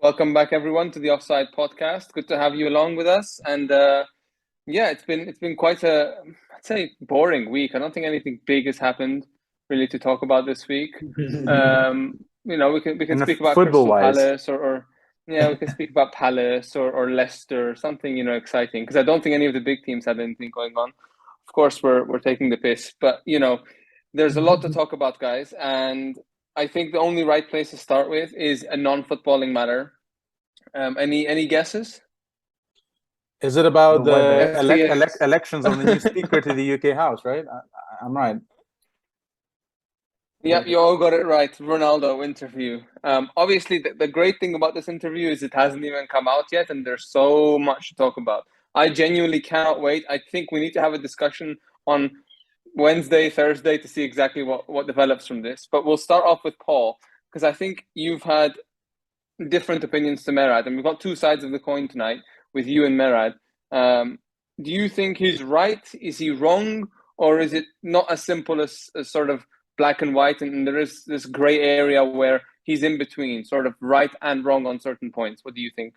Welcome back, everyone, to the Offside Podcast. Good to have you along with us. And it's been quite I'd say, boring week. I don't think anything big has happened really to talk about this week. We can And speak about football Crystal wise, Palace or we can speak about Palace or Leicester, something exciting. Because I don't think any of the big teams had anything going on. Of course, we're taking the piss, but there's a lot to talk about, guys, and I think the only right place to start with is a non-footballing matter. Any guesses? is it about The weather. the FTX. elections of the new speaker to the UK House, right? I'm right. Yeah, you all got it right. Ronaldo interview. Obviously, the great thing about this interview is it hasn't even come out yet, and there's so much to talk about. I genuinely cannot wait. I think we need to have a discussion on Wednesday, Thursday to see exactly what develops from this. But we'll start off with Paul, because I think you've had different opinions to Merad, and we've got two sides of the coin tonight with you and Merad. Do you think he's right? Is he wrong? Or is it not as simple as sort of black and white, and there is this gray area where he's in between, sort of right and wrong on certain points? What do you think?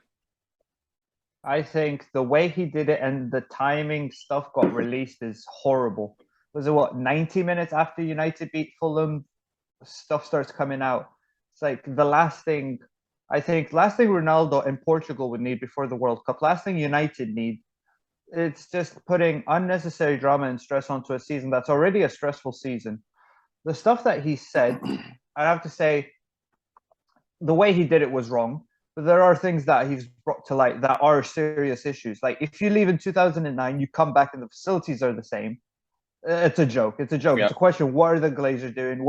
I think the way he did it and the timing stuff got released is horrible. Was it 90 minutes after United beat Fulham, stuff starts coming out. It's like the last thing Ronaldo and Portugal would need before the World Cup, last thing United need. It's just putting unnecessary drama and stress onto a season that's already a stressful season. The stuff that he said, I have to say, the way he did it was wrong. But there are things that he's brought to light that are serious issues. Like if you leave in 2009, you come back and the facilities are the same. It's a joke. It's a joke. Yeah. It's a question. What are the Glazers doing?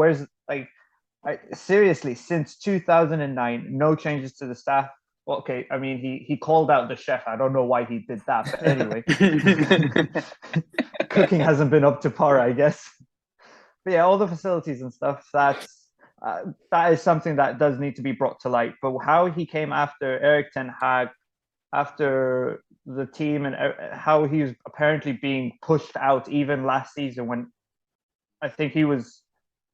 Seriously, since 2009, no changes to the staff. Well, okay, I mean, he called out the chef. I don't know why he did that, but anyway, cooking hasn't been up to par, I guess. But yeah, all the facilities and stuff, that is something that does need to be brought to light. But how he came after Eric Ten Hag, after the team, and how he was apparently being pushed out even last season, when I think he was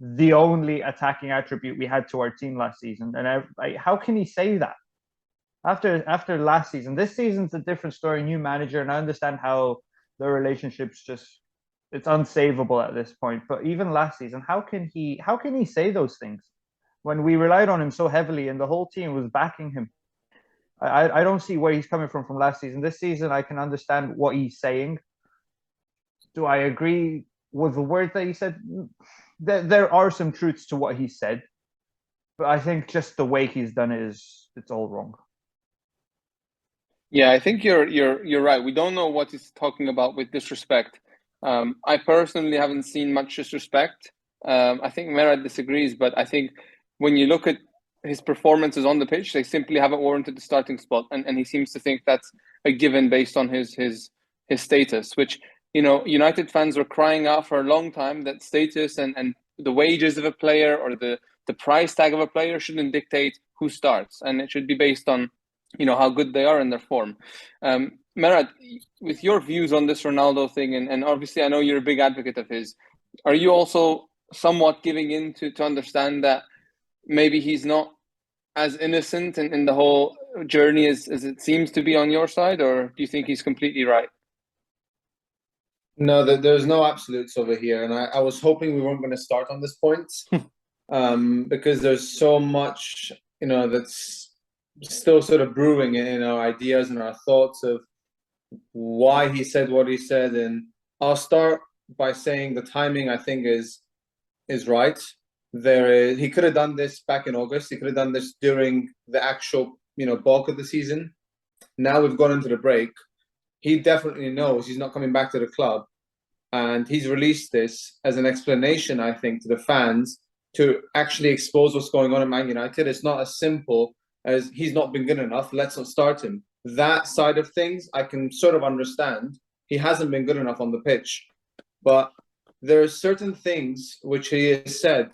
the only attacking attribute we had to our team last season. And how can he say that after last season? This season's a different story, new manager, and I understand how the relationship's it's unsavable at this point. But even last season, how can he say those things when we relied on him so heavily and the whole team was backing him? I don't see where he's coming from last season. This season, I can understand what he's saying. Do I agree with the words that he said? There are some truths to what he said, but I think just the way he's done it it's all wrong. Yeah, I think you're right. We don't know what he's talking about with disrespect. I personally haven't seen much disrespect. I think Merad disagrees, but I think when you look at his performances on the pitch, they simply haven't warranted the starting spot, and he seems to think that's a given based on his status, which United fans were crying out for a long time, that status and the wages of a player or the price tag of a player shouldn't dictate who starts, and it should be based on how good they are in their form. Merad, with your views on this Ronaldo thing, and obviously I know you're a big advocate of his, are you also somewhat giving in to understand that maybe he's not as innocent in the whole journey as it seems to be on your side, or do you think he's completely right? No, there's no absolutes over here, and I was hoping we weren't going to start on this point, because there's so much, that's still sort of brewing in our ideas and our thoughts of why he said what he said. And I'll start by saying the timing, I think, is right. He could have done this back in August. He could have done this during the actual, bulk of the season. Now we've gone into the break. He definitely knows he's not coming back to the club, and he's released this as an explanation, I think, to the fans to actually expose what's going on at Man United. It's not as simple as he's not been good enough, let's not start him. That side of things, I can sort of understand. He hasn't been good enough on the pitch. But there are certain things which he has said,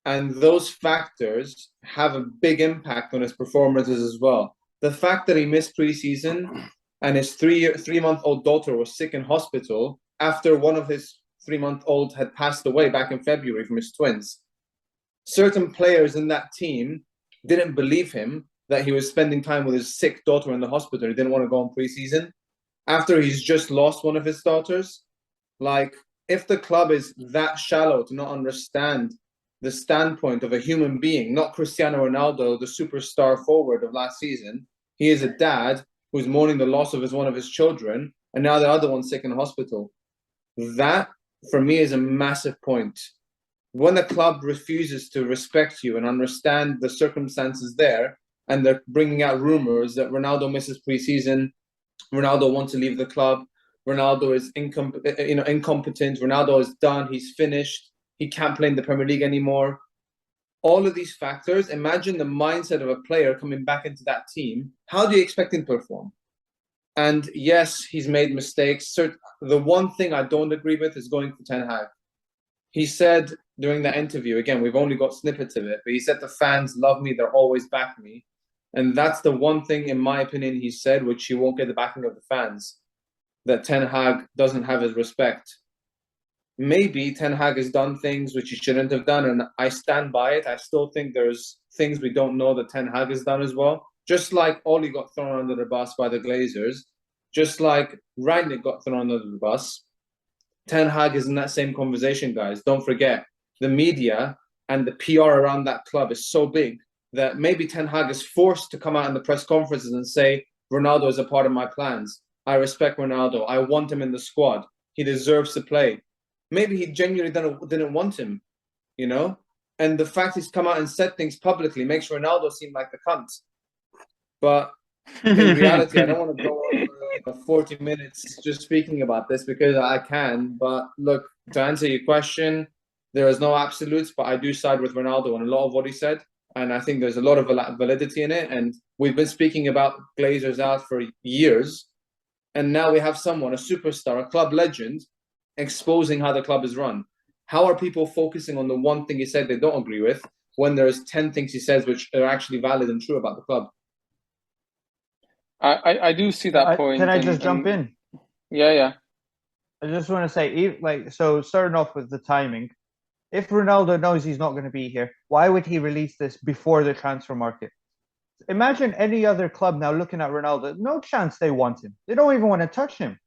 and those factors have a big impact on his performances as well. The fact that he missed preseason and his three-month-old daughter was sick in hospital after one of his 3-month-old had passed away back in February from his twins. Certain players in that team didn't believe him that he was spending time with his sick daughter in the hospital. He didn't want to go on pre-season after he's just lost one of his daughters. Like, if the club is that shallow to not understand the standpoint of a human being, not Cristiano Ronaldo, the superstar forward of last season, he is a dad who's mourning the loss of one of his children, and now the other one's sick in hospital. That, for me, is a massive point. When a club refuses to respect you and understand the circumstances there, and they're bringing out rumors that Ronaldo misses preseason, Ronaldo wants to leave the club, Ronaldo is incompetent, Ronaldo is done, he's finished, he can't play in the Premier League anymore. All of these factors, imagine the mindset of a player coming back into that team. How do you expect him to perform? And yes, he's made mistakes. The one thing I don't agree with is going for Ten Hag. He said during that interview, again, we've only got snippets of it, but he said the fans love me, they'll always back me. And that's the one thing, in my opinion, he said, which he won't get the backing of the fans, that Ten Hag doesn't have his respect. Maybe Ten Hag has done things which he shouldn't have done, and I stand by it. I still think there's things we don't know that Ten Hag has done as well. Just like Oli got thrown under the bus by the Glazers, just like Rangnick got thrown under the bus, Ten Hag is in that same conversation, guys. Don't forget, the media and the PR around that club is so big that maybe Ten Hag is forced to come out in the press conferences and say, Ronaldo is a part of my plans. I respect Ronaldo. I want him in the squad. He deserves to play. Maybe he genuinely didn't want him, you know? And the fact he's come out and said things publicly makes Ronaldo seem like the cunt. But in reality, I don't want to go on for 40 minutes just speaking about this because I can. But look, to answer your question, there is no absolutes, but I do side with Ronaldo on a lot of what he said. And I think there's a lot of validity in it. And we've been speaking about Glazers out for years. And now we have someone, a superstar, a club legend, exposing how the club is run. How are people focusing on the one thing he said they don't agree with when there's 10 things he says which are actually valid and true about the club? I do see that point. Can I just jump in? Yeah. I just want to say, so starting off with the timing, if Ronaldo knows he's not going to be here, why would he release this before the transfer market? Imagine any other club now looking at Ronaldo. No chance they want him. They don't even want to touch him.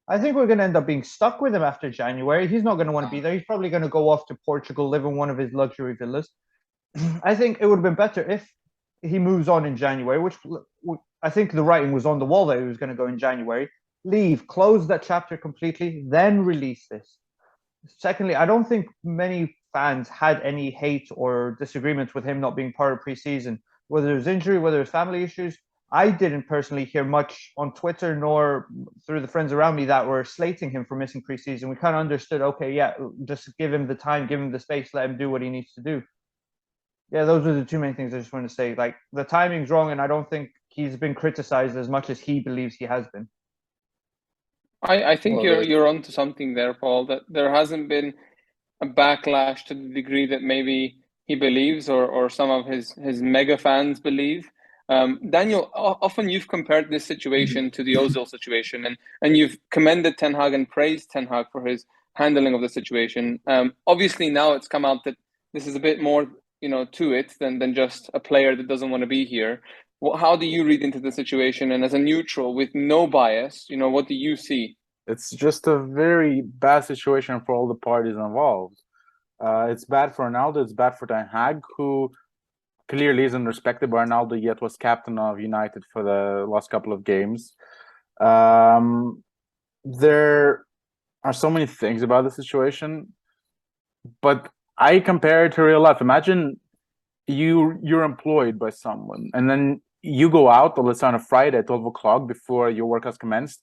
I think we're going to end up being stuck with him after January. He's not going to want to be there. He's probably going to go off to Portugal, live in one of his luxury villas. I think it would have been better if he moves on in January, which I think the writing was on the wall that he was going to go in January. Leave, close that chapter completely, then release this. Secondly, I don't think many fans had any hate or disagreements with him not being part of preseason, whether it was injury, whether it was family issues. I didn't personally hear much on Twitter nor through the friends around me that were slating him for missing preseason. We kind of understood, okay, yeah, just give him the time, give him the space, let him do what he needs to do. Yeah, those are the two main things I just want to say. Like, the timing's wrong, and I don't think he's been criticized as much as he believes he has been. I think you're onto something there, Paul, that there hasn't been a backlash to the degree that maybe he believes or some of his mega fans believe. Daniel, often you've compared this situation to the Ozil situation, and you've commended Ten Hag and praised Ten Hag for his handling of the situation. Obviously, now it's come out that this is a bit more, to it than just a player that doesn't want to be here. How do you read into the situation? And as a neutral with no bias, what do you see? It's just a very bad situation for all the parties involved. It's bad for Ronaldo. It's bad for Ten Hag, who clearly isn't respected by Ronaldo, yet was captain of United for the last couple of games. There are so many things about the situation, but I compare it to real life. Imagine you're employed by someone, and then you go out, let's say on a Friday at 12 o'clock before your work has commenced,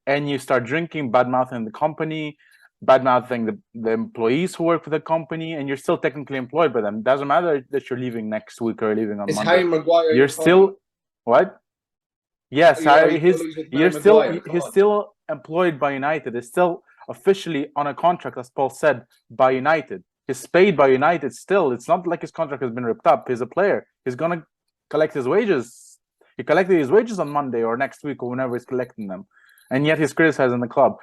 and you start drinking, bad-mouthing the company, bad-mouthing the employees who work for the company, and you're still technically employed by them. Doesn't matter that you're leaving next week or leaving on Monday. Harry Maguire. You're still what? Yes, he's still employed by United. He's still officially on a contract, as Paul said, by United. He's paid by United still. It's not like his contract has been ripped up. He's a player. He's gonna collect his wages. He collected his wages on Monday or next week or whenever he's collecting them, and yet he's criticizing the club.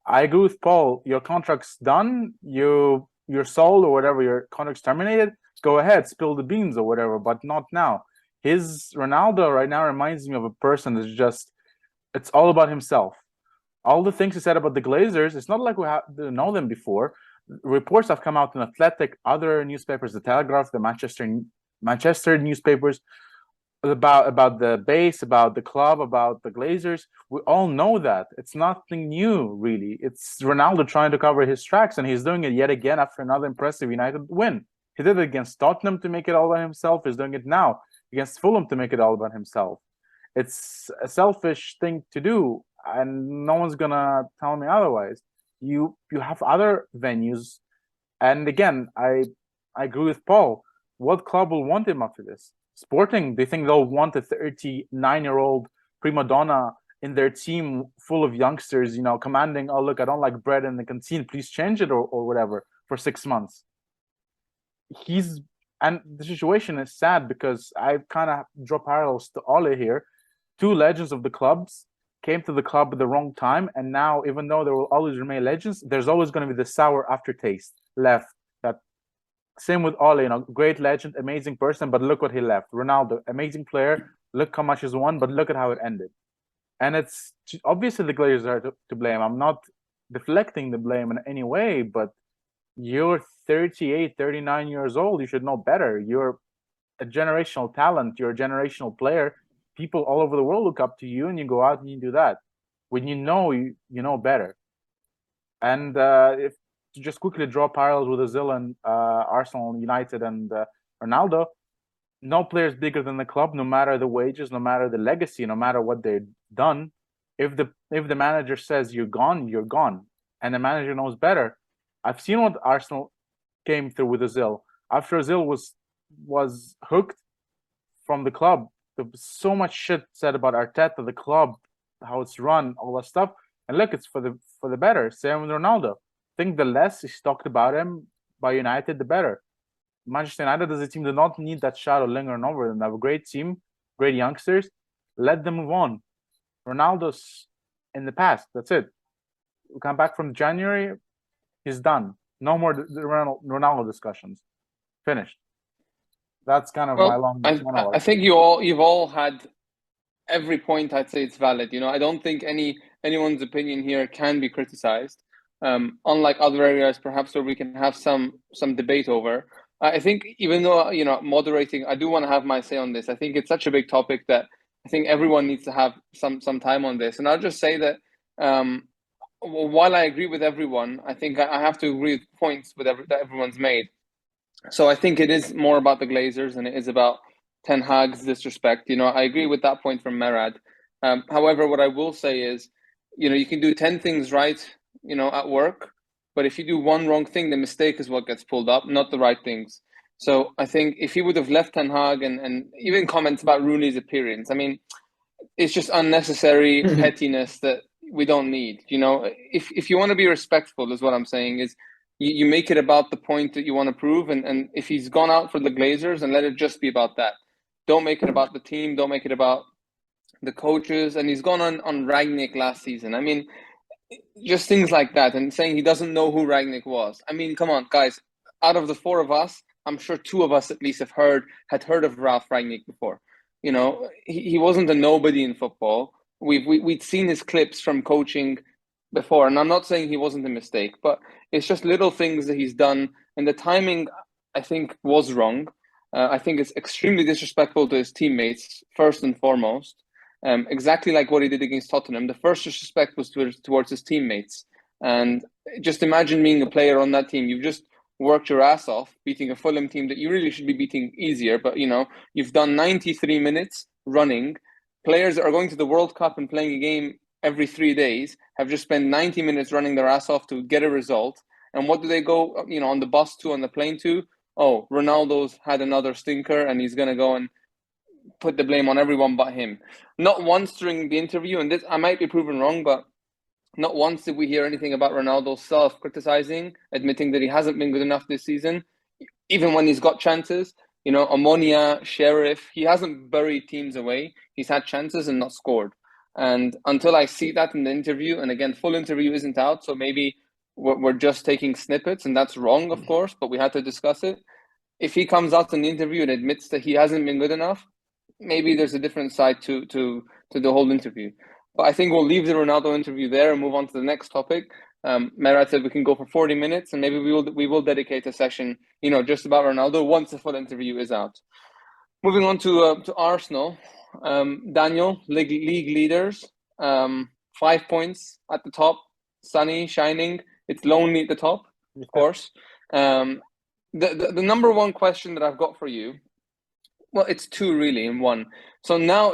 I agree with Paul. Your contract's done. You're sold or whatever. Your contract's terminated. Go ahead, spill the beans or whatever, but not now. His Ronaldo right now reminds me of a person that's just, it's all about himself. All the things he said about the Glazers, it's not like we didn't know them before. Reports have come out in Athletic, other newspapers, the Telegraph, the Manchester newspapers, about the base, about the club, about the Glazers. We all know that. It's nothing new, really. It's Ronaldo trying to cover his tracks, and he's doing it yet again after another impressive United win. He did it against Tottenham to make it all about himself. He's doing it now against Fulham to make it all about himself. It's a selfish thing to do, and no one's gonna tell me otherwise. You have other venues, and again, I agree with Paul. What club will want him after this? Sporting, they think they'll want a 39-year-old prima donna in their team full of youngsters, commanding, oh, look, I don't like bread in the canteen, please change it or whatever for 6 months. And the situation is sad because I kind of draw parallels to Ole here. Two legends of the clubs came to the club at the wrong time, and now, even though there will always remain legends, there's always going to be the sour aftertaste left. That same with Ole, great legend, amazing person, but look what he left. Ronaldo, amazing player, look how much he's won, but look at how it ended. And it's obviously the Glazers are to blame. I'm not deflecting the blame in any way, but you're 38, 39 years old. You should know better. You're a generational talent. You're a generational player. People all over the world look up to you, and you go out and you do that. When you know better. And if to just quickly draw parallels with Ozil and Arsenal, United, and Ronaldo, no player is bigger than the club, no matter the wages, no matter the legacy, no matter what they've done. If the manager says you're gone, you're gone. And the manager knows better. I've seen what Arsenal came through with Ozil. After Ozil was hooked from the club, there was so much shit said about Arteta, the club, how it's run, all that stuff. And look, it's for the better. Same with Ronaldo. I think the less is talked about him by United, the better. Manchester United as a team do not need that shadow lingering over them. They have a great team, great youngsters. Let them move on. Ronaldo's in the past. That's it. We come back from January, he's done. No more Ronaldo discussions. Finished. That's kind of my long monologue. I think you've all had every point. I'd say it's valid. I don't think anyone's opinion here can be criticized. Unlike other areas, perhaps where we can have some debate over. I think even though moderating, I do want to have my say on this. I think it's such a big topic that I think everyone needs to have some time on this. And I'll just say that while I agree with everyone, I think I have to agree with points that everyone's made. So I think it is more about the Glazers and it is about Ten Hag's disrespect. I agree with that point from Merad. However, what I will say is, you can do 10 things right, at work, but if you do one wrong thing, the mistake is what gets pulled up, not the right things. So I think if he would have left Ten Hag and even comments about Rooney's appearance, I mean, it's just unnecessary pettiness that we don't need. If you want to be respectful, is what I'm saying, is you make it about the point that you want to prove. And if he's gone out for the Glazers, and let it just be about that. Don't make it about the team. Don't make it about the coaches. And he's gone on Rangnick last season. I mean, just things like that, and saying he doesn't know who Rangnick was. I mean, come on, guys. Out of the four of us, I'm sure two of us at least had heard of Ralph Rangnick before. He wasn't a nobody in football. We'd seen his clips from coaching before, and I'm not saying he wasn't a mistake, but it's just little things that he's done, and the timing, I think, was wrong. I think it's extremely disrespectful to his teammates, first and foremost. Exactly like what he did against Tottenham. The first disrespect was towards his teammates. And just imagine being a player on that team. You've just worked your ass off, beating a Fulham team that you really should be beating easier. But, you've done 93 minutes running. Players that are going to the World Cup and playing a game every 3 days have just spent 90 minutes running their ass off to get a result. And what do they go, on the bus to, on the plane to? Oh, Ronaldo's had another stinker and he's going to go and put the blame on everyone but him. Not once during the interview, and this I might be proven wrong, but not once did we hear anything about Ronaldo self-criticizing, admitting that he hasn't been good enough this season, even when he's got chances. Ammonia, Sheriff, he hasn't buried teams away. He's had chances and not scored. And until I see that in the interview, and again, full interview isn't out, so maybe we're just taking snippets, and that's wrong, of course, but we had to discuss it. If he comes out in the interview and admits that he hasn't been good enough, maybe there's a different side to the whole interview. But I think we'll leave the Ronaldo interview there and move on to the next topic. Merat said we can go for 40 minutes, and maybe we will dedicate a session, just about Ronaldo once the full interview is out. Moving on to Arsenal, Daniel, league leaders, 5 points at the top, sunny, shining. It's lonely at the top, of course. The number one question that I've got for you, well, it's two really in one. So now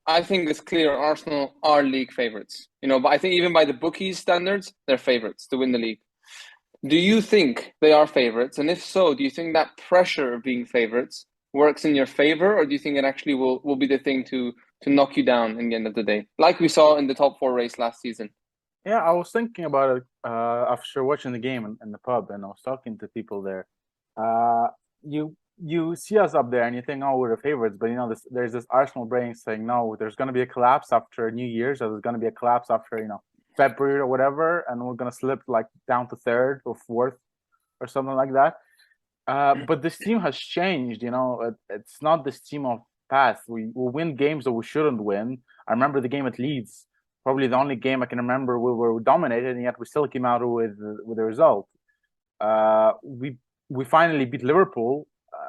I think it's clear Arsenal are league favourites. But I think even by the bookies' standards, they're favourites to win the league. Do you think they are favourites? And if so, do you think that pressure of being favourites works in your favour, or do you think it actually will be the thing to knock you down in the end of the day, like we saw in the top 4 race last season? Yeah, I was thinking about it after watching the game in the pub, and I was talking to people there. You see us up there and you think, oh, we're the favorites, but there's this Arsenal brain saying, no, there's going to be a collapse after New Year's, or there's going to be a collapse after February or whatever, and we're going to slip like down to 3rd or 4th or something like that. But this team has changed. It's not this team of past. We win games that we shouldn't win. I remember the game at Leeds, probably the only game I can remember we were dominated, and yet we still came out with a result. We finally beat Liverpool,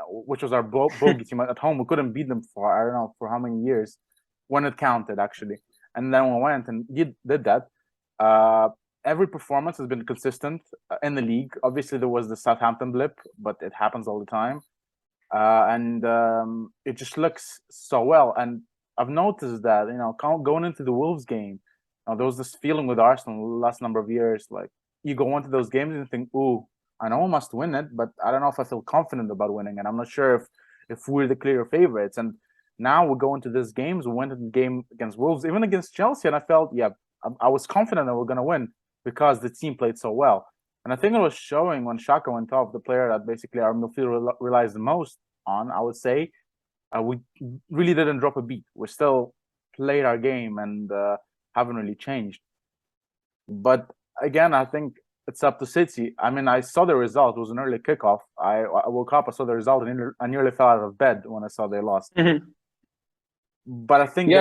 which was our bogey team at home. We couldn't beat them for, I don't know, for how many years, when it counted, actually. And then we went and did that. Every performance has been consistent in the league. Obviously, there was the Southampton blip, but it happens all the time. And it just looks so well. And I've noticed that, going into the Wolves game, there was this feeling with Arsenal the last number of years. Like, you go into those games and think, ooh, I know I must win it, but I don't know if I feel confident about winning. And I'm not sure if we're the clear favorites. And now we go into these games. We went into the game against Wolves, even against Chelsea, and I felt, I was confident that we're going to win because the team played so well. And I think it was showing when Xhaka went off, the player that basically our midfield relies the most on, I would say. We really didn't drop a beat. We still played our game and haven't really changed. But again, I think it's up to City. I mean, I saw the result. It was an early kickoff. I woke up, I saw the result, and I nearly fell out of bed when I saw they lost. Mm-hmm. But I think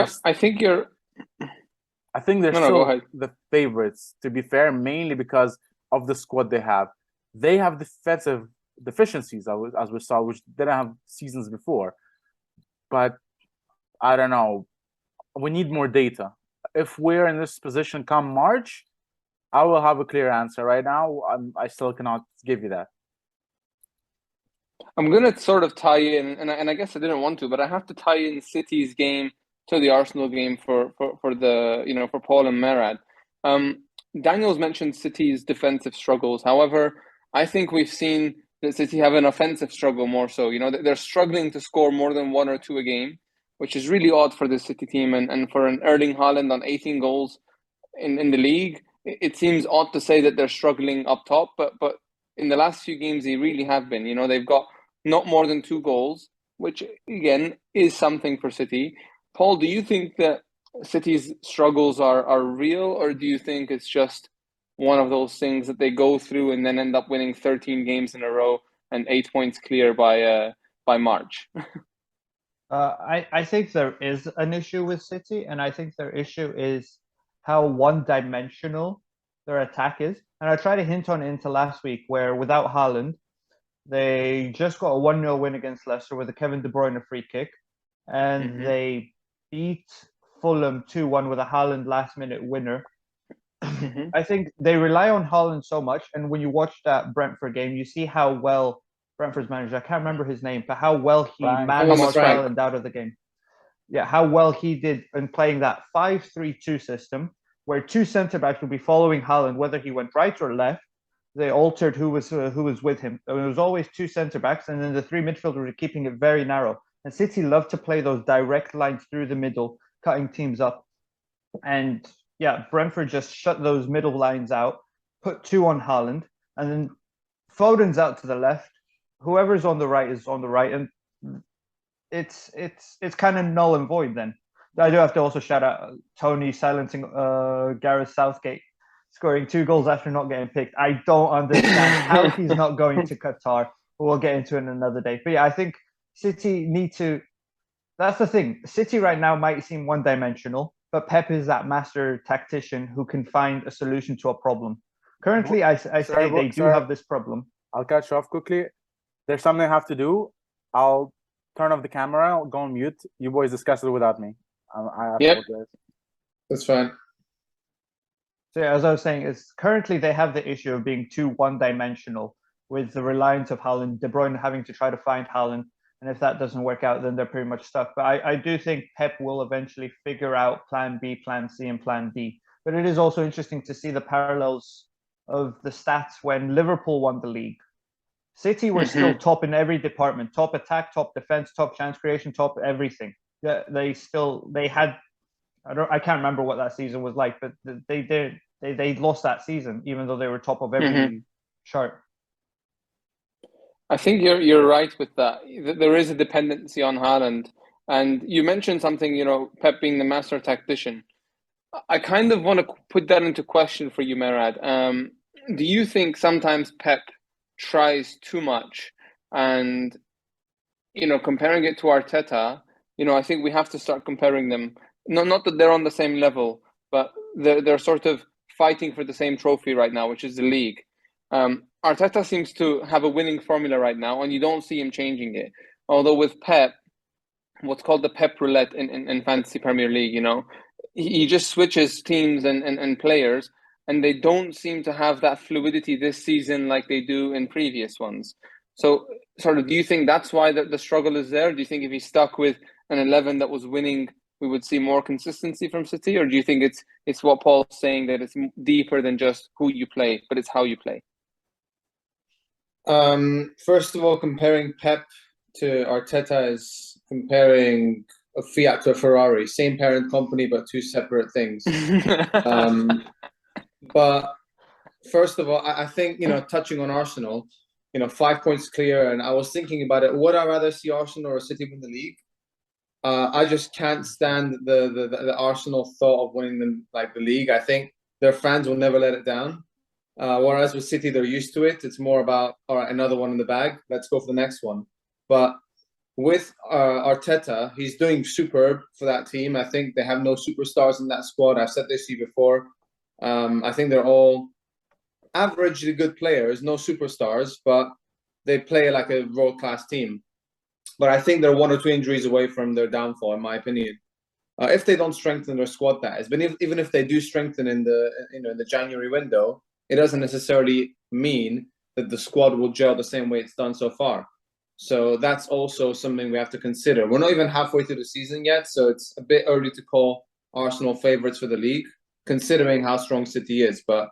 I think they're still the favorites, to be fair, mainly because of the squad they have. They have defensive deficiencies, as we saw, which didn't have seasons before. But I don't know. We need more data. If we're in this position come March, I will have a clear answer. Right now, I still cannot give you that. I'm going to sort of tie in, and I guess I didn't want to, but I have to tie in City's game to the Arsenal game for the for Paul and Merad. Daniel's mentioned City's defensive struggles. However, I think we've seen that City have an offensive struggle more so. They're struggling to score more than 1 or 2 a game, which is really odd for the City team. And for an Erling Haaland on 18 goals in the league, it seems odd to say that they're struggling up top. But in the last few games, they really have been. They've got not more than 2 goals, which again is something for City. Paul, do you think that City's struggles are real, or do you think it's just one of those things that they go through and then end up winning 13 games in a row and 8 points clear by March? I think there is an issue with City, and I think their issue is how one-dimensional their attack is. And I tried to hint on it into last week, where without Haaland, they just got a 1-0 win against Leicester with a Kevin De Bruyne free kick, and they beat Fulham 2-1 with a Haaland last-minute winner. I think they rely on Haaland so much, and when you watch that Brentford game, you see how well Brentford's manager, I can't remember his name, but how well he managed Haaland out of the game. Yeah, how well he did in playing that 5-3-2 system, where 2 centre-backs would be following Haaland, whether he went right or left. They altered who was with him. It was always 2 centre-backs, and then the 3 midfielders were keeping it very narrow. And City love to play those direct lines through the middle, cutting teams up. And yeah, Brentford just shut those middle lines out, put 2 on Haaland, and then Foden's out to the left. Whoever's on the right is on the right, and it's kind of null and void then. I do have to also shout out Tony silencing Gareth Southgate, scoring 2 goals after not getting picked. I don't understand how he's not going to Qatar, but we'll get into it another day. But yeah, I think City need to that's the thing. City right now might seem one-dimensional, but Pep is that master tactician who can find a solution to a problem. Currently, I say they do have this problem. I'll cut you off quickly. There's something I have to do. I'll turn off the camera. I'll go on mute. You boys discuss it without me. I apologize. That's fine. So as I was saying, is currently they have the issue of being too one-dimensional with the reliance of Haaland, De Bruyne having to try to find Haaland. And if that doesn't work out, then they're pretty much stuck. But I do think Pep will eventually figure out plan B, plan C, and plan D. But it is also interesting to see the parallels of the stats when Liverpool won the league. City were still top in every department, top attack, top defense, top chance creation, top everything. They had, I can't remember what that season was like, but they lost that season, even though they were top of every chart. I think you're right with that. There is a dependency on Haaland. And you mentioned something, Pep being the master tactician. I kind of want to put that into question for you, Merad. Do you think sometimes Pep tries too much? And, comparing it to Arteta, I think we have to start comparing them. Not that they're on the same level, but they're sort of fighting for the same trophy right now, which is the league. Arteta seems to have a winning formula right now, and you don't see him changing it. Although with Pep, what's called the Pep roulette in Fantasy Premier League, he just switches teams and players, and they don't seem to have that fluidity this season like they do in previous ones. So, do you think that's why the struggle is there? Do you think if he stuck with an 11 that was winning, we would see more consistency from City? Or do you think it's what Paul's saying, that it's deeper than just who you play, but it's how you play? First of all, comparing Pep to Arteta is comparing a Fiat to a Ferrari. Same parent company, but two separate things. But first of all, I think, touching on Arsenal, 5 points clear. And I was thinking about it. Would I rather see Arsenal or City win the league? I just can't stand the Arsenal thought of winning the league. I think their fans will never let it down. Whereas with City, they're used to it. It's more about, all right, another one in the bag. Let's go for the next one. But with Arteta, he's doing superb for that team. I think they have no superstars in that squad. I've said this to you before. I think they're all averagely good players, no superstars, but they play like a world-class team. But I think they're 1 or 2 injuries away from their downfall, in my opinion. If they don't strengthen their squad, that is. But even if they do strengthen in the January window, it doesn't necessarily mean that the squad will gel the same way it's done so far. So that's also something we have to consider. We're not even halfway through the season yet, so it's a bit early to call Arsenal favourites for the league, considering how strong City is. But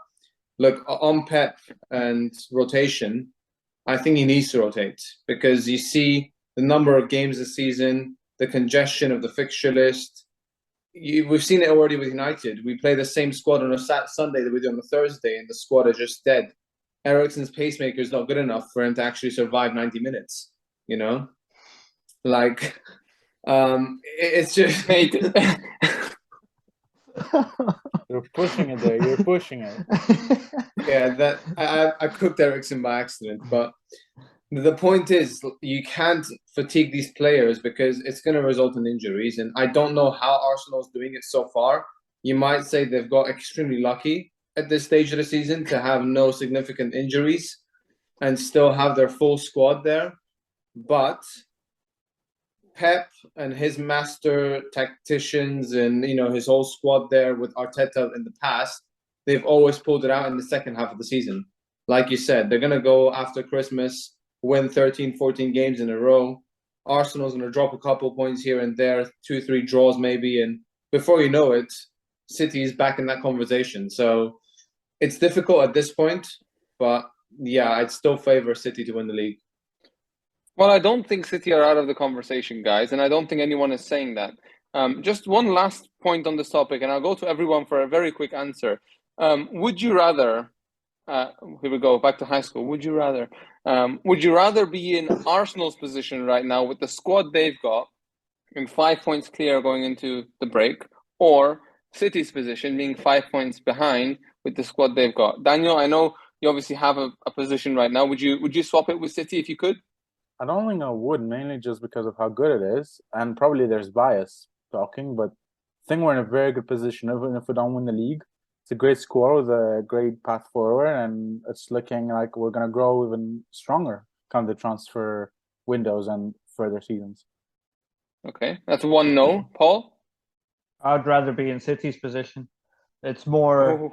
look, on Pep and rotation, I think he needs to rotate, because you see the number of games this season, the congestion of the fixture list. We've seen it already with United. We play the same squad on a Sunday that we do on a Thursday, and the squad is just dead. Eriksen's pacemaker is not good enough for him to actually survive 90 minutes, it's just... You're pushing it there. You're pushing it. Yeah, I cooked Eriksen by accident, but the point is, you can't fatigue these players because it's going to result in injuries. And I don't know how Arsenal's doing it so far. You might say they've got extremely lucky at this stage of the season to have no significant injuries and still have their full squad there. But Pep and his master tacticians and, his whole squad there with Arteta in the past, they've always pulled it out in the second half of the season. Like you said, they're going to go after Christmas, win 13, 14 games in a row. Arsenal's going to drop a couple points here and there, 2-3 draws maybe. And before you know it, City is back in that conversation. So it's difficult at this point. But yeah, I'd still favour City to win the league. Well, I don't think City are out of the conversation, guys. And I don't think anyone is saying that. Just one last point on this topic, and I'll go to everyone for a very quick answer. Would you rather... here we go, back to high school. Would you rather be in Arsenal's position right now with the squad they've got and 5 points clear going into the break, or City's position being 5 points behind with the squad they've got? Daniel, I know you obviously have a position right now. Would you swap it with City if you could? I don't think I would, mainly just because of how good it is, and probably there's bias talking, but I think we're in a very good position. Even if we don't win the league, it's a great score with a great path forward, and it's looking like we're going to grow even stronger come the transfer windows and further seasons. Okay, that's 1-0. Paul? I'd rather be in City's position. It's more.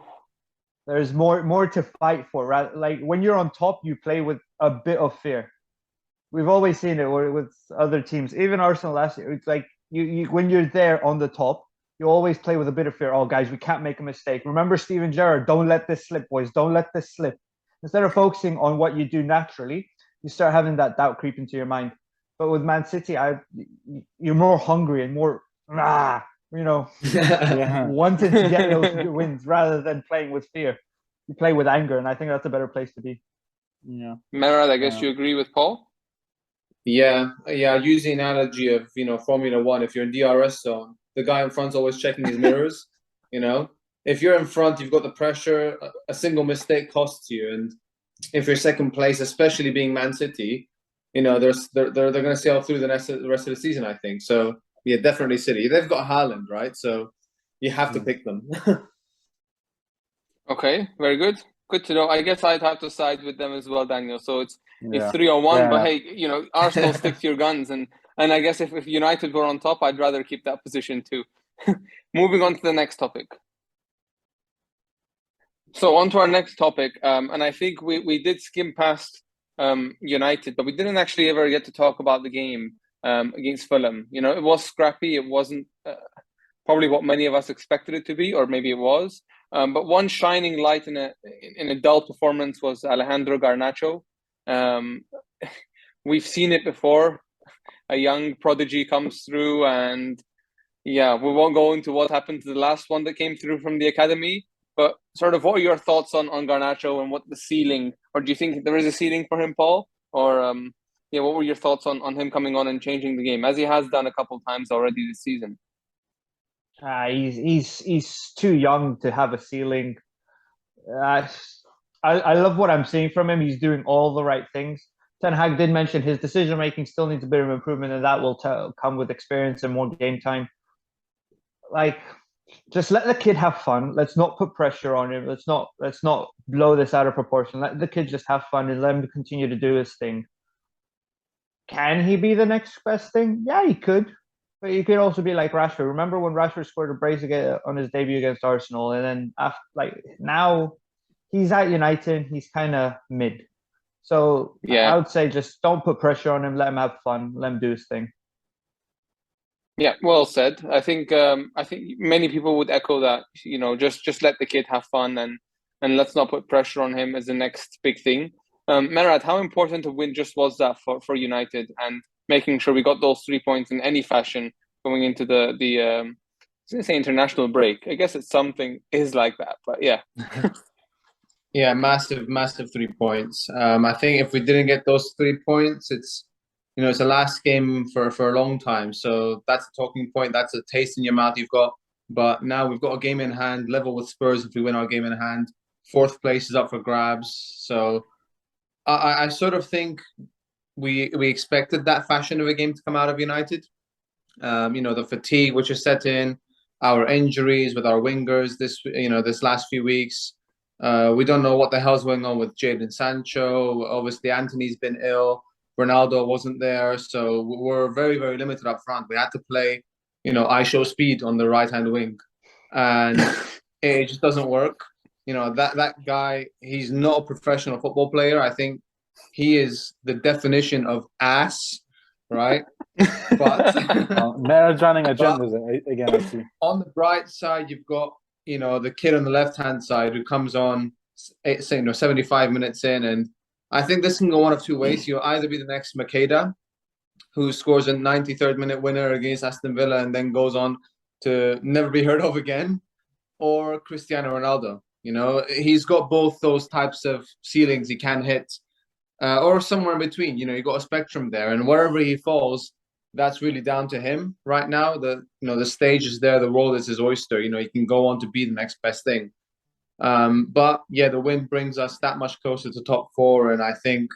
There's more to fight for. Right? Like when you're on top, you play with a bit of fear. We've always seen it with other teams, even Arsenal last year. It's like you when you're there on the top, you always play with a bit of fear. Oh, guys, we can't make a mistake. Remember Steven Gerrard, don't let this slip, boys. Don't let this slip. Instead of focusing on what you do naturally, you start having that doubt creep into your mind. But with Man City, you're more hungry and more, wanting to get those wins rather than playing with fear. You play with anger, and I think that's a better place to be. Yeah. Merad, I guess you agree with Paul? Yeah. Use the analogy of, Formula One. If you're in DRS zone, the guy in front's always checking his mirrors. If you're in front, you've got the pressure. A single mistake costs you. And if you're second place, especially being Man City, they're going to sail through the rest of the season, I think. So, yeah, definitely City. They've got Haaland, right? So you have to pick them. Okay, very good. Good to know. I guess I'd have to side with them as well, Daniel. So it's 3-1, but hey, Arsenal stick to your guns, and I guess if United were on top, I'd rather keep that position too. Moving on to the next topic. So on to our next topic, and I think we did skim past United, but we didn't actually ever get to talk about the game against Fulham. It was scrappy. It wasn't probably what many of us expected it to be, or maybe it was. But one shining light in a dull performance was Alejandro Garnacho. We've seen it before. A young prodigy comes through, and we won't go into what happened to the last one that came through from the academy. But sort of, what are your thoughts on Garnacho and what the ceiling, or do you think there is a ceiling for him, Paul? Or what were your thoughts on him coming on and changing the game, as he has done a couple of times already this season? He's too young to have a ceiling. I love what I'm seeing from him. He's doing all the right things. Ten Hag did mention his decision making still needs a bit of improvement, and that will come with experience and more game time. Like, just let the kid have fun. Let's not put pressure on him. Let's not blow this out of proportion. Let the kid just have fun and let him continue to do his thing. Can he be the next best thing? Yeah, he could. But you could also be like Rashford. Remember when Rashford scored a brace on his debut against Arsenal, and then now he's at United, he's kind of mid. So I would say just don't put pressure on him. Let him have fun. Let him do his thing. Yeah, well said. I think many people would echo that. Just let the kid have fun and let's not put pressure on him as the next big thing. Merad, how important a win just was that for United, and making sure we got those 3 points in any fashion going into the I was going to say international break. I guess it's something is like that, but yeah. Yeah, massive 3 points. I think if we didn't get those 3 points, it's the last game for a long time. So that's a talking point. That's a taste in your mouth you've got. But now we've got a game in hand, level with Spurs if we win our game in hand. 4th place is up for grabs. So I sort of think we expected that fashion of a game to come out of United. The fatigue which is set in, our injuries with our wingers this last few weeks. We don't know what the hell's going on with Jadon Sancho. Obviously, Anthony's been ill. Ronaldo wasn't there, so we're very, very limited up front. We had to play, I show speed on the right-hand wing, and it just doesn't work. That guy, he's not a professional football player. I think he is the definition of ass, right? But Mayor's running agendas again. I see. On the bright side, you've got the kid on the left-hand side who comes on, 75 minutes in, and I think this can go one of two ways. You'll either be the next Makeda, who scores a 93rd minute winner against Aston Villa and then goes on to never be heard of again, or Cristiano Ronaldo. He's got both those types of ceilings he can hit, or somewhere in between. You've got a spectrum there, and wherever he falls, that's really down to him right now. The stage is there, the role is his oyster. He can go on to be the next best thing. But yeah, the win brings us that much closer to top 4, and I think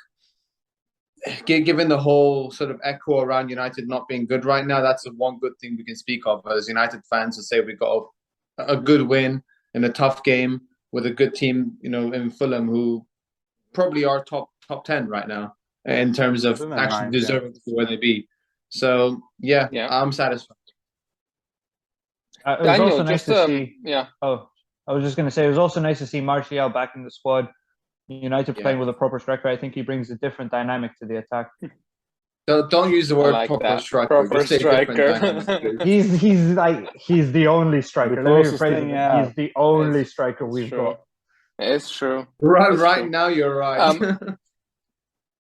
given the whole sort of echo around United not being good right now, that's the one good thing we can speak of as United fans, to say we got a good win in a tough game with a good team, in Fulham, who probably are top 10 right now in terms of actually deserving to where they be. So yeah, I'm satisfied. It was Daniel, also nice to see. Yeah. Oh, I was just going to say, it was also nice to see Martial back in the squad. United playing with a proper striker. I think he brings a different dynamic to the attack. Don't use the word like proper that. striker. Proper striker. he's the only striker. Let me rephrase it. He's the only striker we've got. It's true. Right now, you're right.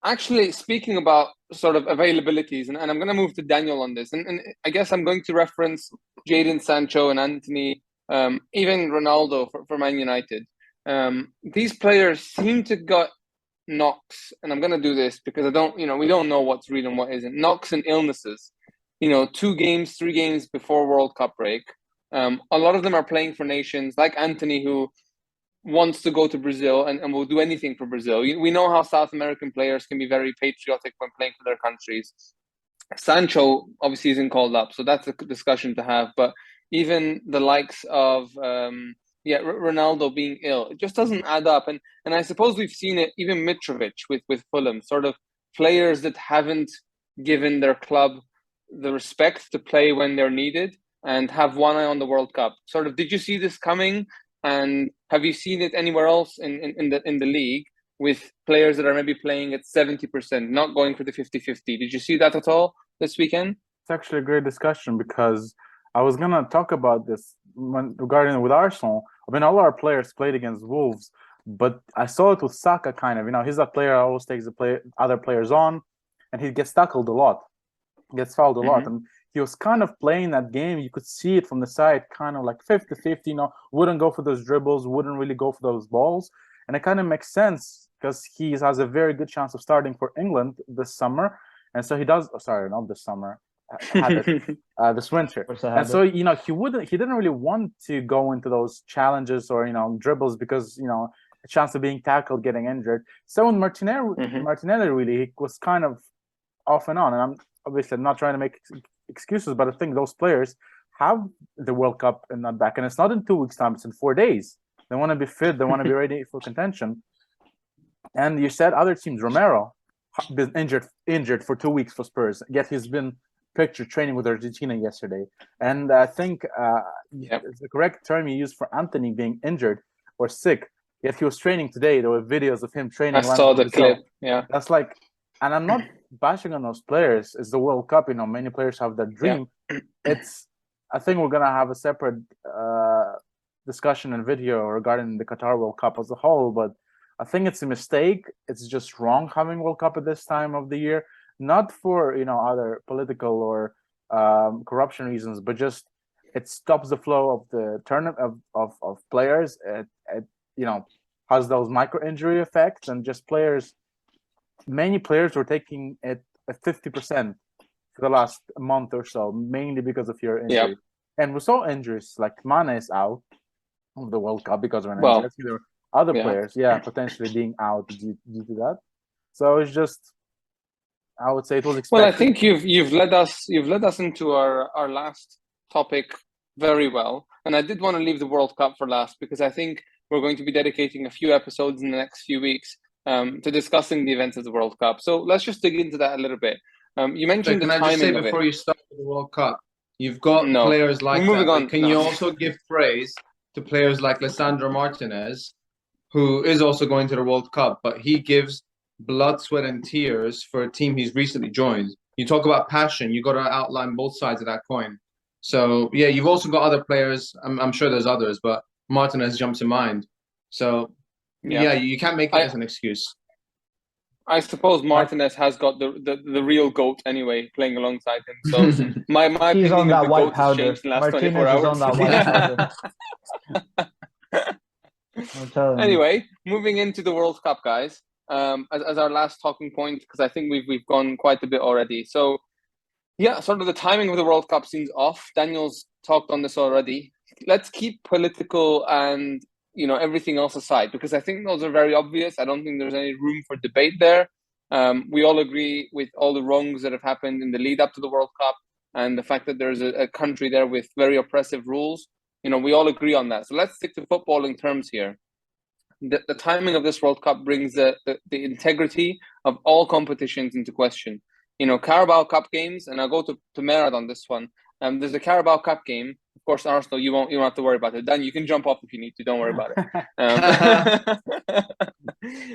Actually, speaking about sort of availabilities, and I'm going to move to Daniel on this, and I guess I'm going to reference Jadon Sancho and Antony, even Ronaldo for Man United. These players seem to got knocks, and I'm going to do this because we don't know what's real and what isn't. Knocks and illnesses, 2 games, 3 games before World Cup break. A lot of them are playing for nations, like Antony, who wants to go to Brazil and will do anything for Brazil. We know how South American players can be very patriotic when playing for their countries. Sancho obviously isn't called up, so that's a discussion to have. But even the likes of Ronaldo being ill, it just doesn't add up. And I suppose we've seen it even Mitrovic with Fulham, sort of players that haven't given their club the respect to play when they're needed and have one eye on the World Cup. Sort of, did you see this coming? And have you seen it anywhere else in the league with players that are maybe playing at 70%, not going for the 50-50? Did you see that at all this weekend? It's actually a great discussion, because I was going to talk about this regarding with Arsenal. I mean, all our players played against Wolves, but I saw it with Saka kind of. He's that player who always takes other players on, and he gets tackled a lot, gets fouled a lot. And he was kind of playing that game. You could see it from the side, kind of like 50-50, wouldn't go for those dribbles, wouldn't really go for those balls. And it kind of makes sense because he has a very good chance of starting for England this summer. And so he does, not this summer, this winter. And so, he didn't really want to go into those challenges or, dribbles because, a chance of being tackled, getting injured. So when Martinelli really, he was kind of off and on. And I'm obviously not trying to make excuses, but I think those players have the World Cup in that back, and it's not in 2 weeks' time; it's in 4 days. They want to be fit, they want to be ready for contention. And you said other teams, Romero, been injured for 2 weeks for Spurs. Yet he's been pictured training with Argentina yesterday. And I think the correct term you used for Antony being injured or sick. Yet he was training today. There were videos of him training. I saw the clip. Yeah, that's like, and I'm not bashing on those players. It's the World Cup. Many players have that dream. Yeah. I think we're gonna have a separate discussion and video regarding the Qatar World Cup as a whole. But I think it's a mistake. It's just wrong having World Cup at this time of the year, not for other political or corruption reasons, but just it stops the flow of the tournament of players. It has those micro injury effects, and just players. Many players were taking it at 50% for the last month or so, mainly because of your injury. Yep. And we saw injuries like Mane is out of the World Cup because of an injury. There were other players, potentially being out due to that. So it's just, I would say it was expected. Well, I think you've led us into our last topic very well, and I did want to leave the World Cup for last because I think we're going to be dedicating a few episodes in the next few weeks to discussing the events of the World Cup. So let's just dig into that a little bit. You mentioned the timing of it. Can I just say before you start with the World Cup, you've got players like that. Can you also give praise to players like Lisandro Martinez, who is also going to the World Cup, but he gives blood, sweat, and tears for a team he's recently joined. You talk about passion, you got to outline both sides of that coin. So, yeah, you've also got other players. I'm sure there's others, but Martinez jumps in mind. So, yeah, you can't make it as an excuse. I suppose Martinez has got the real GOAT anyway, playing alongside him. So my he's on that white powder. Martinez is on that white powder. Anyway, moving into the World Cup, guys, as our last talking point, because I think we've gone quite a bit already. So, yeah, sort of the timing of the World Cup seems off. Daniel's talked on this already. Let's keep political and everything else aside, because I think those are very obvious. I don't think there's any room for debate there. We all agree with all the wrongs that have happened in the lead up to the World Cup and the fact that there's a country there with very oppressive rules. We all agree on that. So let's stick to footballing terms here. The timing of this World Cup brings the integrity of all competitions into question. Carabao Cup games, and I'll go to Merad on this one. There's a Carabao Cup game. Of course, Arsenal, you don't have to worry about it. Dan, you can jump off if you need to. Don't worry about it.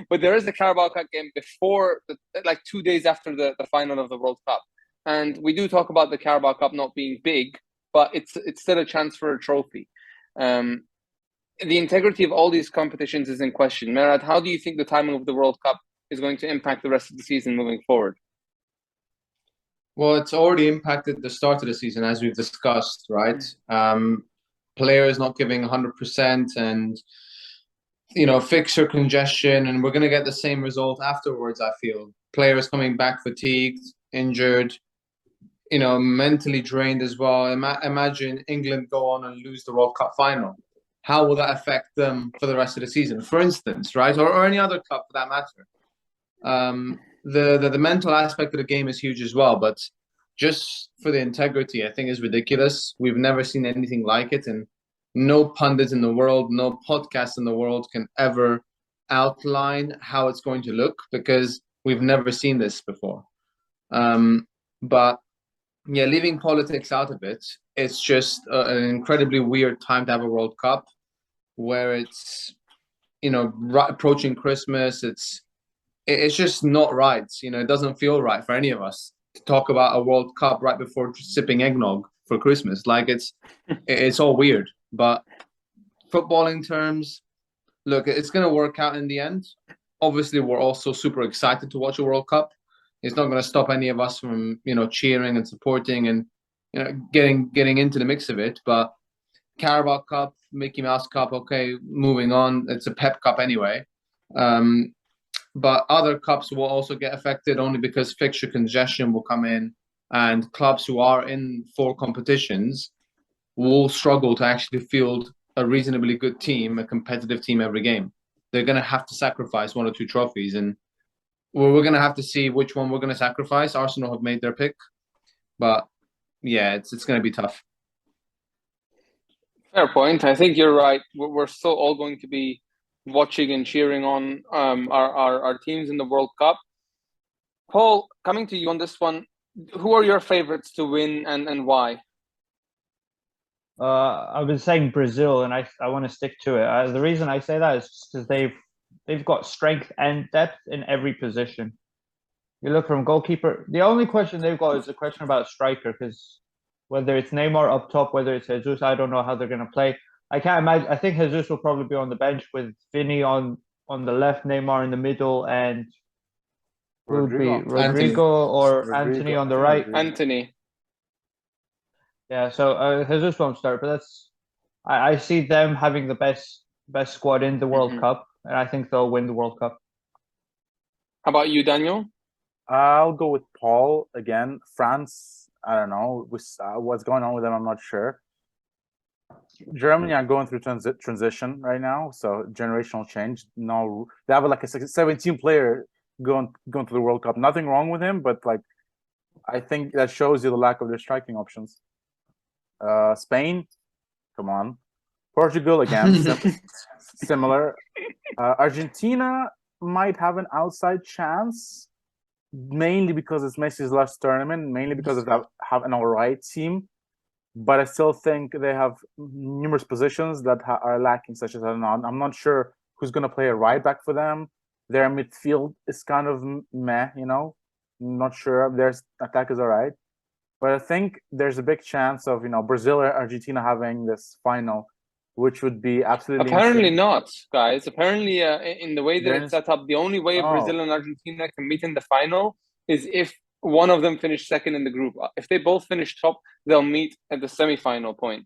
But there is a Carabao Cup game before, 2 days after the final of the World Cup. And we do talk about the Carabao Cup not being big, but it's still a chance for a trophy. The integrity of all these competitions is in question. Merad, how do you think the timing of the World Cup is going to impact the rest of the season moving forward? Well, it's already impacted the start of the season, as we've discussed, right? Players not giving 100% and, fixture congestion, and we're going to get the same result afterwards, I feel. Players coming back fatigued, injured, mentally drained as well. Imagine England go on and lose the World Cup final. How will that affect them for the rest of the season, for instance, right? Or any other cup for that matter. The mental aspect of the game is huge as well, but just for the integrity, I think is ridiculous. We've never seen anything like it, and no pundits in the world, no podcast in the world can ever outline how it's going to look because we've never seen this before. But yeah, leaving politics out of it, it's just an incredibly weird time to have a World Cup where it's, approaching Christmas. It's just not right. It doesn't feel right for any of us to talk about a World Cup right before sipping eggnog for Christmas. It's all weird. But footballing terms, look, it's going to work out in the end. Obviously, we're also super excited to watch a World Cup. It's not going to stop any of us from, cheering and supporting and, getting into the mix of it. But Carabao Cup, Mickey Mouse Cup, okay, moving on. It's a Pep Cup anyway. But other cups will also get affected only because fixture congestion will come in and clubs who are in 4 competitions will struggle to actually field a reasonably good team, a competitive team every game. They're going to have to sacrifice 1 or 2 trophies, and we're going to have to see which one we're going to sacrifice. Arsenal have made their pick, but yeah, it's going to be tough. Fair point. I think you're right. We're still all going to be watching and cheering on our teams in the World Cup. Paul, coming to you on this one, who are your favorites to win and why? I've been saying Brazil, and I want to stick to it. The reason I say that is because they've got strength and depth in every position. You look from goalkeeper. The only question they've got is a question about striker, because whether it's Neymar up top, whether it's Jesus, I don't know how they're going to play. I can't imagine. I think Jesus will probably be on the bench with Vinny on the left, Neymar in the middle, and who would be Rodrigo or Anthony on the right. Anthony. Yeah, so Jesus won't start, but I see them having the best squad in the World Cup, and I think they'll win the World Cup. How about you, Daniel? I'll go with Paul again. France, I don't know what's going on with them. I'm not sure. Germany are going through transition right now, so generational change. No, they have a 17 player going to the World Cup. Nothing wrong with him, but I think that shows you the lack of their striking options. Spain, come on. Portugal again, similar. Argentina might have an outside chance, mainly because it's Messi's last tournament, mainly because they have an alright team. But I still think they have numerous positions that are lacking, such as I'm not sure who's going to play a right back for them. Their midfield is kind of meh, not sure. Their attack is all right. But I think there's a big chance of, Brazil or Argentina having this final, which would be absolutely Apparently insane. not, guys. Apparently, in the way that it's set up, the only way Brazil and Argentina can meet in the final is if one of them finished second in the group. If they both finish top, they'll meet at the semi-final point,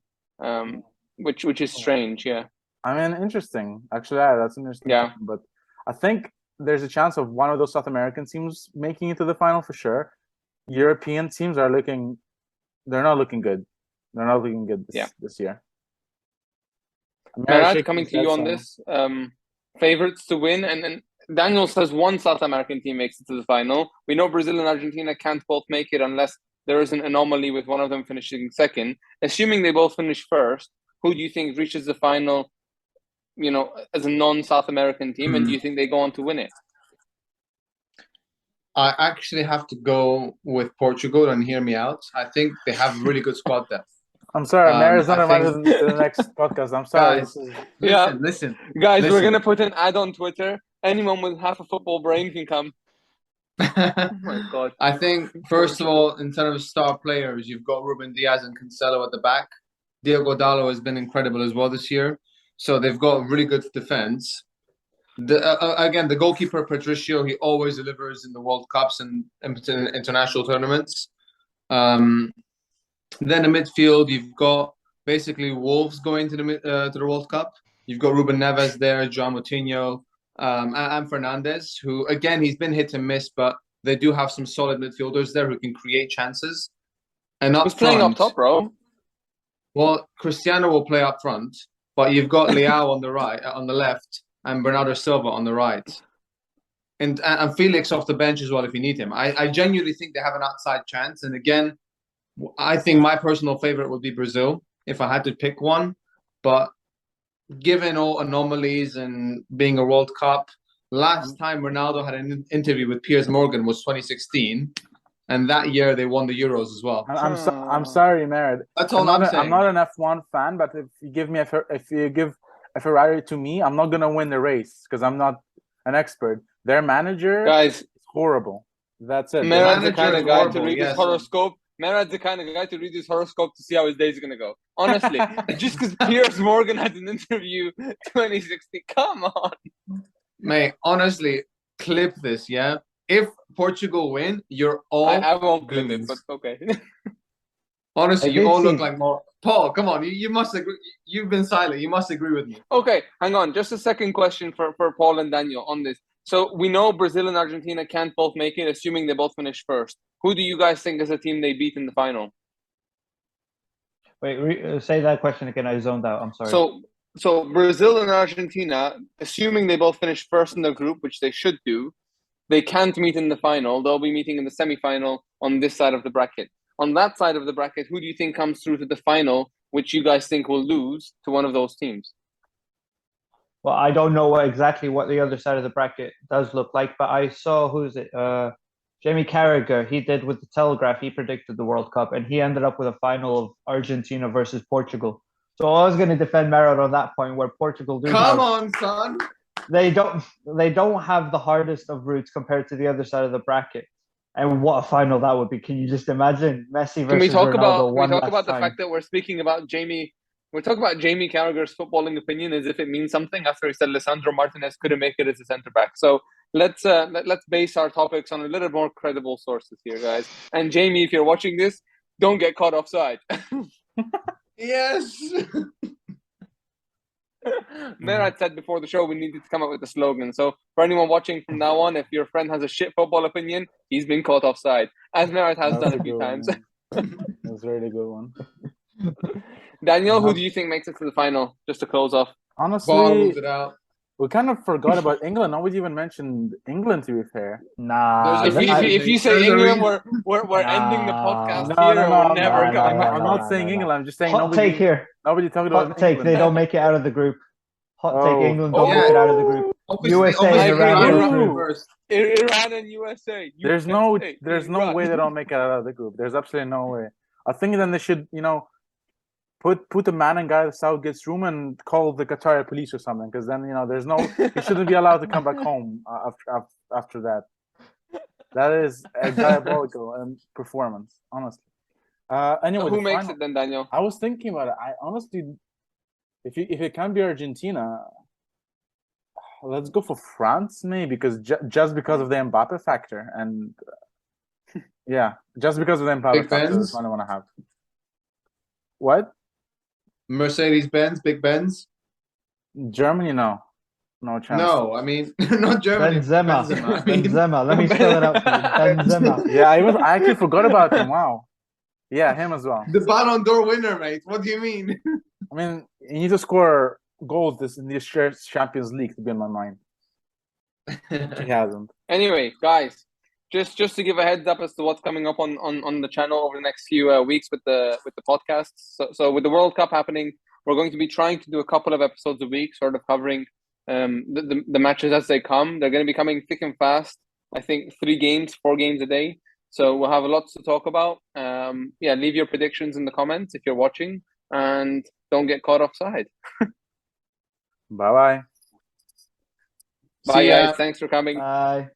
which is strange, yeah. I mean, interesting. Actually, that's interesting. Yeah. But I think there's a chance of one of those South American teams making it to the final for sure. European teams they're not looking good. They're not looking good this year. Merad, coming to you on this, favorites to win, and Daniel says one South American team makes it to the final. We know Brazil and Argentina can't both make it unless there is an anomaly with one of them finishing second. Assuming they both finish first, who do you think reaches the final, as a non-South American team, and do you think they go on to win it? I actually have to go with Portugal, and hear me out. I think they have really good squad depth. I'm sorry, Mary's not invited to the next podcast. I'm sorry. Listen. Guys, we're going to put an ad on Twitter. Anyone with half a football brain can come. Oh my God. I think, first of all, in terms of star players, you've got Ruben Diaz and Cancelo at the back. Diogo Dalot has been incredible as well this year. So they've got really good defense. Again, the goalkeeper, Patricio, he always delivers in the World Cups and international tournaments. Then the midfield, you've got basically Wolves going to the World Cup. You've got Ruben Neves there, João Moutinho, and Fernandes, who, again, he's been hit and miss, but they do have some solid midfielders there who can create chances. And who's playing up top, bro? Well, Cristiano will play up front, but you've got Leao on the right, on the left, and Bernardo Silva on the right. And Felix off the bench as well if you need him. I genuinely think they have an outside chance. And again, I think my personal favorite would be Brazil if I had to pick one. But given all anomalies and being a World Cup, last time Ronaldo had an interview with Piers Morgan was 2016. And that year they won the Euros as well. I'm sorry, Mered. That's all I'm saying. I'm not an F1 fan, but if you give a Ferrari to me, I'm not gonna win the race because I'm not an expert. Their manager, guys, is horrible. That's it. Merad's the kind of guy to read his horoscope. Merad's the kind of guy to read his horoscope to see how his day is gonna go. Honestly, just because Piers Morgan had an interview 2016, come on, mate. Honestly, clip this, yeah. If Portugal win, you're all. I won't clip it, but okay. Honestly, you all look like more. Paul, come on, you must agree. You've been silent. You must agree with me. Okay, hang on. Just a second question for Paul and Daniel on this. So we know Brazil and Argentina can't both make it, assuming they both finish first. Who do you guys think is a team they beat in the final? Wait, say that question again. I zoned out. I'm sorry. So Brazil and Argentina, assuming they both finish first in their group, which they should do, they can't meet in the final. They'll be meeting in the semi-final on this side of the bracket. On that side of the bracket, who do you think comes through to the final, which you guys think will lose to one of those teams? Well, I don't know exactly what the other side of the bracket does look like, but I saw, Jamie Carragher, he did with the Telegraph, he predicted the World Cup, and he ended up with a final of Argentina versus Portugal. So I was going to defend Merritt on that point, where Portugal do Come on, son! They don't have the hardest of routes compared to the other side of the bracket. And what a final that would be. Can you just imagine Messi versus Ronaldo? Can we talk about the fact that we're speaking about Jamie Carragher's footballing opinion as if it means something after he said Lisandro Martinez couldn't make it as a centre back. So let's base our topics on a little more credible sources here, guys. And Jamie, if you're watching this, don't get caught offside. Yes. Merat said before the show we needed to come up with a slogan. So for anyone watching from now on, if your friend has a shit football opinion, he's been caught offside, as Merat has done a few times. That's a really good one. Daniel, who do you think makes it to the final? Just to close off. Honestly, we kind of forgot about England. Nobody even mentioned England, to be fair. Nah. If you say England, we're ending the podcast here. We're never coming back. I'm not saying England. I'm just saying Hot take here. Nobody talking about take. England. They don't make it out of the group. Hot take. England don't make it out of the group. USA and Iran and USA. There's no way they don't make it out of the group. There's absolutely no way. I think then they should, put a man and guy at Southgate's room and call the Qatari police or something, because then he shouldn't be allowed to come back home after that. That is a diabolical performance, honestly. Anyway, so who makes it then, Daniel? I was thinking about it. I honestly, if it can be Argentina, let's go for France, maybe, because just because of the Mbappe factor, and just because of the Mbappe factor, that's what I want to have. What? Mercedes-Benz, Big Benz? Germany, no chance. No, I mean, not Germany. Benzema. Let me spell it out for you. Benzema. Yeah, I actually forgot about him. Wow. Yeah, him as well. The Ballon d'Or winner, mate. What do you mean? I mean, you need to score goals in this Champions League to be in my mind. He hasn't. Anyway, guys, just to give a heads up as to what's coming up on the channel over the next few weeks with the podcasts. So with the World Cup happening, we're going to be trying to do a couple of episodes a week, sort of covering the matches as they come. They're going to be coming thick and fast. I think 4 games a day. So we'll have lots to talk about. Leave your predictions in the comments if you're watching, and don't get caught offside. Bye-bye. Bye, guys. Thanks for coming. Bye.